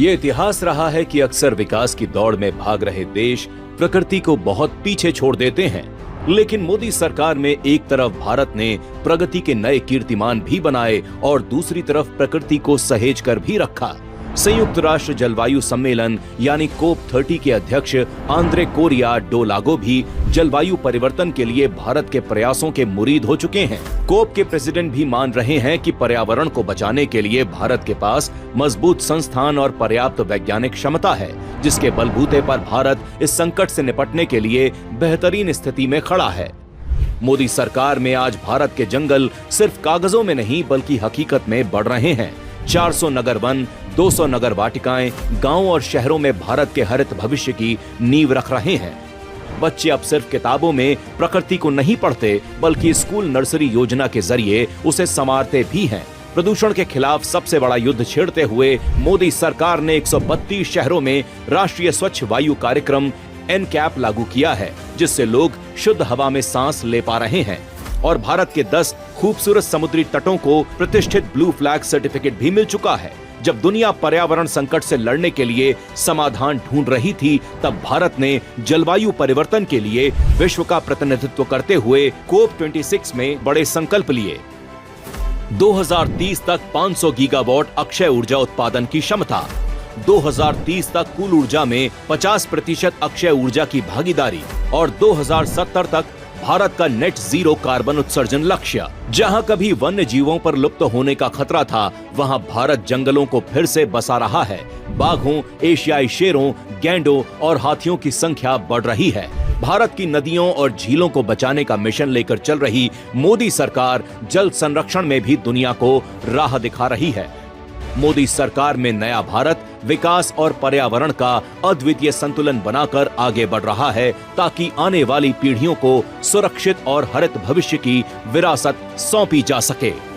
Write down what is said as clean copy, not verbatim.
ये इतिहास रहा है कि अक्सर विकास की दौड़ में भाग रहे देश प्रकृति को बहुत पीछे छोड़ देते हैं। लेकिन मोदी सरकार में एक तरफ भारत ने प्रगति के नए कीर्तिमान भी बनाए और दूसरी तरफ प्रकृति को सहेज कर भी रखा। संयुक्त राष्ट्र जलवायु सम्मेलन यानी COP30 के अध्यक्ष आंद्रे कोरिया डोलागो भी जलवायु परिवर्तन के लिए भारत के प्रयासों के मुरीद हो चुके हैं। कोप के प्रेसिडेंट भी मान रहे हैं कि पर्यावरण को बचाने के लिए भारत के पास मजबूत संस्थान और पर्याप्त वैज्ञानिक क्षमता है, जिसके बलबूते पर भारत इस संकट से निपटने के लिए बेहतरीन स्थिति में खड़ा है। मोदी सरकार में आज भारत के जंगल सिर्फ कागजों में नहीं बल्कि हकीकत में बढ़ रहे हैं। 400 नगर वन, 200 नगर वाटिकाएं गांव और शहरों में भारत के हरित भविष्य की नींव रख रहे हैं। बच्चे अब सिर्फ किताबों में प्रकृति को नहीं पढ़ते बल्कि स्कूल नर्सरी योजना के जरिए उसे संवारते भी हैं। प्रदूषण के खिलाफ सबसे बड़ा युद्ध छेड़ते हुए मोदी सरकार ने 132 शहरों में राष्ट्रीय स्वच्छ वायु कार्यक्रम NCAP लागू किया है, जिससे लोग शुद्ध हवा में सांस ले पा रहे हैं। और भारत के 10 खूबसूरत समुद्री तटों को प्रतिष्ठित ब्लू फ्लैग सर्टिफिकेट भी मिल चुका है। जब दुनिया पर्यावरण संकट से लड़ने के लिए समाधान ढूंढ रही थी, तब भारत ने जलवायु परिवर्तन के लिए विश्व का प्रतिनिधित्व करते हुए COP26 में बड़े संकल्प लिए। 2030 तक 500 गीगावाट अक्षय ऊर्जा उत्पादन की क्षमता, 2030 तक कुल ऊर्जा में 50% अक्षय ऊर्जा की भागीदारी और 2070 तक भारत का नेट जीरो कार्बन उत्सर्जन लक्ष्य। जहां कभी वन्य जीवों पर लुप्त होने का खतरा था, वहां भारत जंगलों को फिर से बसा रहा है। बाघों, एशियाई शेरों, गैंडों और हाथियों की संख्या बढ़ रही है। भारत की नदियों और झीलों को बचाने का मिशन लेकर चल रही मोदी सरकार जल संरक्षण में भी दुनिया को राह दिखा रही है। मोदी सरकार में नया भारत विकास और पर्यावरण का अद्वितीय संतुलन बनाकर आगे बढ़ रहा है, ताकि आने वाली पीढ़ियों को सुरक्षित और हरित भविष्य की विरासत सौंपी जा सके।